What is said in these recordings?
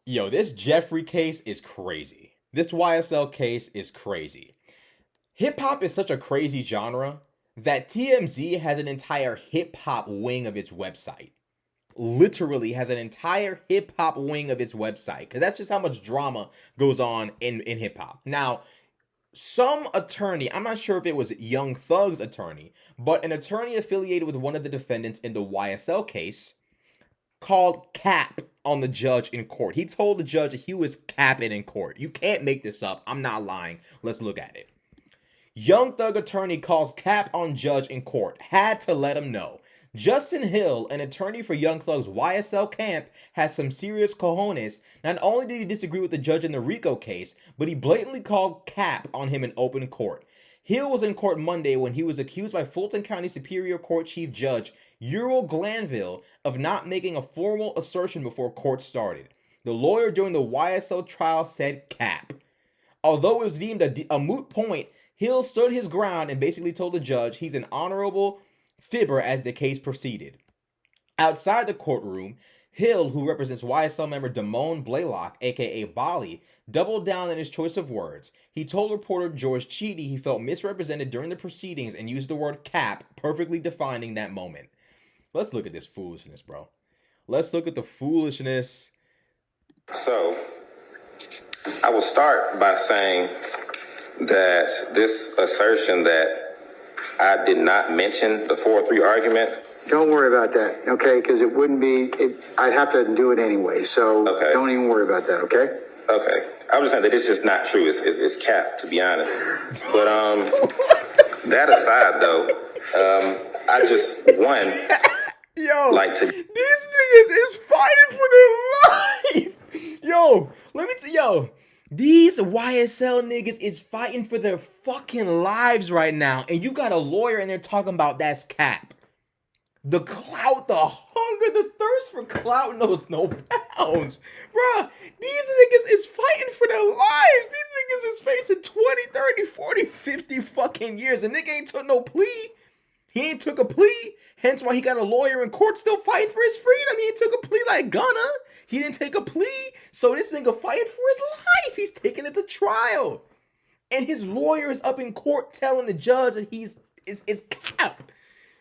Yo, this Jeffrey case is crazy. This YSL case is crazy. Hip hop is such a crazy genre that TMZ has an entire hip hop wing of its website. Literally has an entire hip hop wing of its website because that's just how much drama goes on in hip hop. Now, some attorney, I'm not sure if it was Young Thug's attorney, but an attorney affiliated with one of the defendants in the YSL case called cap on the judge in court. He told the judge that he was capping in court. You can't make this up. I'm not lying. Let's look at it. Young Thug attorney calls cap on judge in court. Had to let him know. Justin Hill, an attorney for Young Thug's YSL camp, has some serious cojones. Not only did he disagree with the judge in the RICO case, but he blatantly called cap on him in open court. Hill was in court Monday when he was accused by Fulton County Superior Court Chief Judge Ural Glanville of not making a formal assertion before court started. The lawyer during the YSL trial said cap. Although it was deemed a moot point, Hill stood his ground and basically told the judge he's an honorable fibber as the case proceeded. Outside the courtroom, Hill, who represents YSL member Damone Blaylock, aka Bali, doubled down on his choice of words. He told reporter George Cheedy he felt misrepresented during the proceedings and used the word cap, perfectly defining that moment. Let's look at this foolishness, bro. Let's look at the foolishness. So, I will start by saying that this assertion that I did not mention the 4-3 argument. Don't worry about that, okay? Because it wouldn't be, I'd have to do it anyway. So okay. Don't even worry about that, okay? Okay. I was saying that it's just not true. It's cap, to be honest. But that aside, though, I just Yo, like to. These niggas is fighting for their life. Yo, let me tell yo. These YSL niggas is fighting for their fucking lives right now, and you got a lawyer in there talking about that's cap. The clout, the hunger, the thirst for clout knows no bounds. Bruh, these niggas is fighting for their lives. These niggas is facing 20, 30, 40, 50 fucking years. The nigga ain't took no plea. He ain't took a plea. Hence why he got a lawyer in court still fighting for his freedom. He ain't took a plea like Gunna. He didn't take a plea. So this nigga fighting for his life. He's taking it to trial. And his lawyer is up in court telling the judge that he's cap.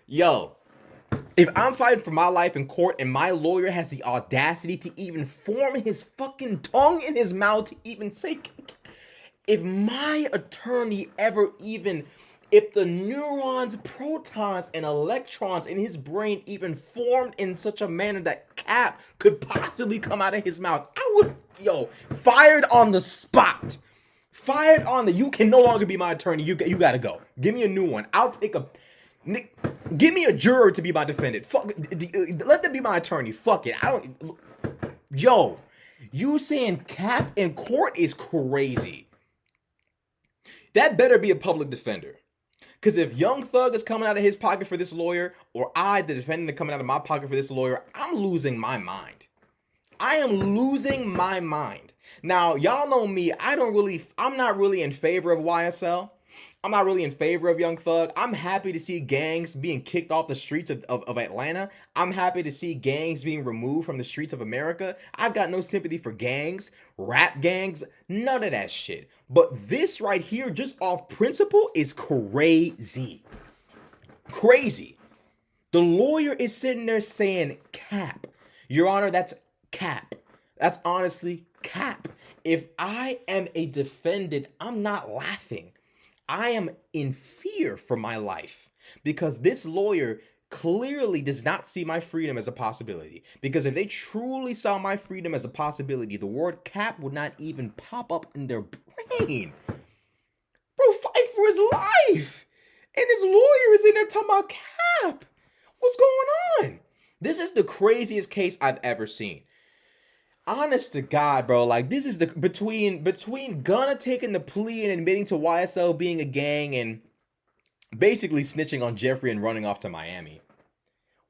Yo, if I'm fighting for my life in court and my lawyer has the audacity to even form his fucking tongue in his mouth to even say, if my attorney ever even, if the neurons, protons, and electrons in his brain even formed in such a manner that cap could possibly come out of his mouth, I would, fired on the spot. Fired on the, you can no longer be my attorney. You gotta go. Give me a new one. I'll take a, give me a juror to be my defendant. Fuck, let them be my attorney. Fuck it. Yo, you saying cap in court is crazy. That better be a public defender. Because if Young Thug is coming out of his pocket for this lawyer, or I, the defendant, are coming out of my pocket for this lawyer, I'm losing my mind. I am losing my mind. Now, y'all know me. I'm not really in favor of YSL. I'm not really in favor of Young Thug. I'm happy to see gangs being kicked off the streets of Atlanta. I'm happy to see gangs being removed from the streets of America. I've got no sympathy for gangs, rap gangs, none of that shit. But this right here, just off principle, is crazy. Crazy. The lawyer is sitting there saying, cap. Your Honor, that's cap. That's honestly cap. If I am a defendant, I'm not laughing. I am in fear for my life because this lawyer clearly does not see my freedom as a possibility. Because if they truly saw my freedom as a possibility, the word cap would not even pop up in their brain. Bro, fight for his life. And his lawyer is in there talking about cap. What's going on? This is the craziest case I've ever seen. Honest to God, bro, like this is the between Gunna taking the plea and admitting to YSL being a gang and basically snitching on Jeffrey and running off to Miami.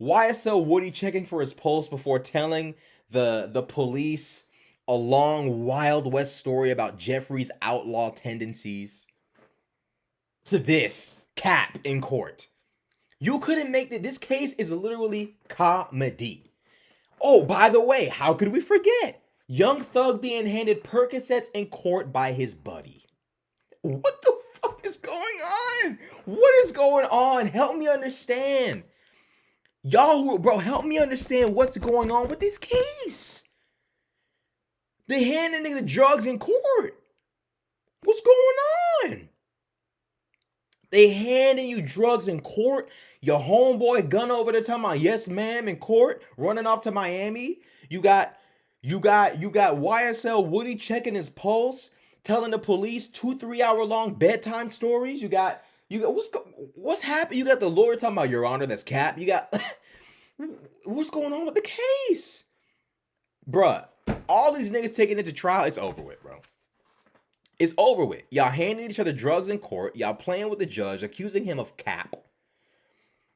YSL Woody checking for his pulse before telling the police a long Wild West story about Jeffrey's outlaw tendencies. To this cap in court. You couldn't make that. This case is literally comedy. Oh, by the way, how could we forget? Young Thug being handed Percocets in court by his buddy. What the fuck is going on? What is going on? Help me understand. Y'all, bro, help me understand what's going on with this case. They handing nigga drugs in court. What's going on? They handing you drugs in court. Your homeboy gun over there talking about yes, ma'am, in court, running off to Miami. You got YSL Woody checking his pulse, telling the police 2-3 hour long bedtime stories. You got what's happening? You got the lawyer talking about, Your Honor, that's cap. You got what's going on with the case? Bruh, all these niggas taking it to trial, it's over with, bro. It's over with. Y'all handing each other drugs in court. Y'all playing with the judge, accusing him of cap.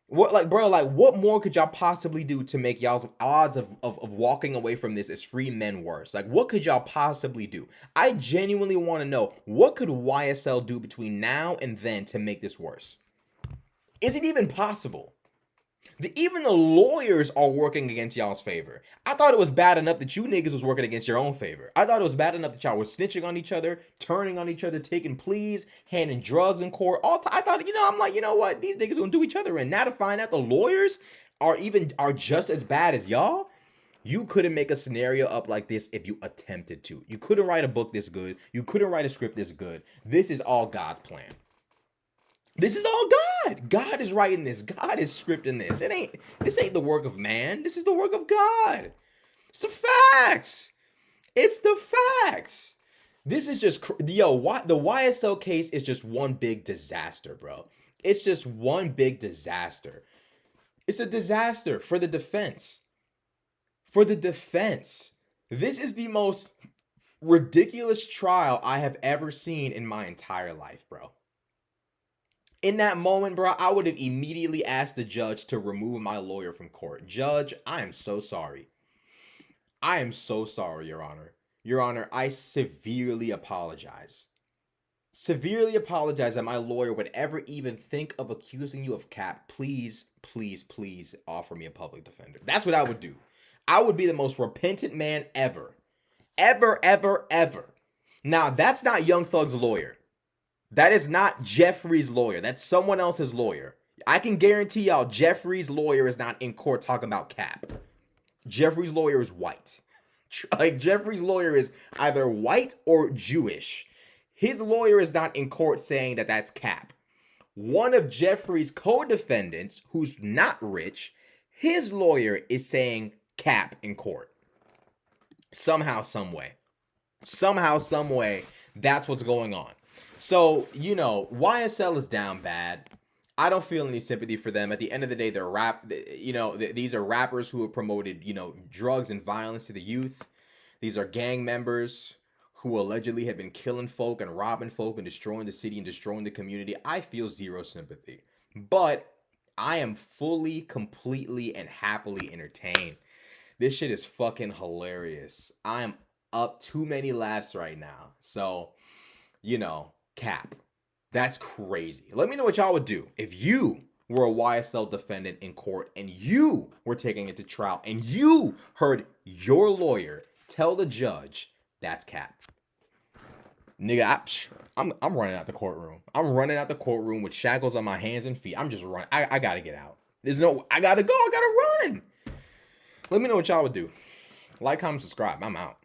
What, like, bro, like, what more could y'all possibly do to make y'all's odds of walking away from this as free men worse? Like, what could y'all possibly do? I genuinely want to know, what could YSL do between now and then to make this worse? Is it even possible? Even the lawyers are working against y'all's favor. I thought it was bad enough that you niggas was working against your own favor. I thought it was bad enough that y'all were snitching on each other, turning on each other, taking pleas, handing drugs in court. I thought, I'm like, you know what? These niggas gonna do each other. And now to find out the lawyers are just as bad as y'all. You couldn't make a scenario up like this if you attempted to. You couldn't write a book this good. You couldn't write a script this good. This is all God's plan. This is all God. God is writing this. God is scripting this. This ain't the work of man. This is the work of God. It's the facts. It's the facts. This is just, the YSL case is just one big disaster, bro. It's just one big disaster. It's a disaster for the defense. For the defense. This is the most ridiculous trial I have ever seen in my entire life, bro. In that moment, bro, I would have immediately asked the judge to remove my lawyer from court. Judge, I am so sorry. I am so sorry, Your Honor. Your Honor, I severely apologize. Severely apologize that my lawyer would ever even think of accusing you of cap. Please, please, please offer me a public defender. That's what I would do. I would be the most repentant man ever. Ever, ever, ever. Now, that's not Young Thug's lawyer. That is not Jeffrey's lawyer. That's someone else's lawyer. I can guarantee y'all Jeffrey's lawyer is not in court talking about cap. Jeffrey's lawyer is white. Like, Jeffrey's lawyer is either white or Jewish. His lawyer is not in court saying that that's cap. One of Jeffrey's co-defendants, who's not rich, his lawyer is saying cap in court. Somehow, some way. Somehow, some way, that's what's going on. So, YSL is down bad. I don't feel any sympathy for them. At the end of the day, these are rappers who have promoted, drugs and violence to the youth. These are gang members who allegedly have been killing folk and robbing folk and destroying the city and destroying the community. I feel zero sympathy. But I am fully, completely, and happily entertained. This shit is fucking hilarious. I am up too many laughs right now. So, cap. That's crazy. Let me know what y'all would do if you were a YSL defendant in court and you were taking it to trial and you heard your lawyer tell the judge that's cap. Nigga, I'm running out the courtroom. I'm running out the courtroom with shackles on my hands and feet. I'm just running. I gotta get out. I gotta go. I gotta run. Let me know what y'all would do. Like, comment, subscribe. I'm out.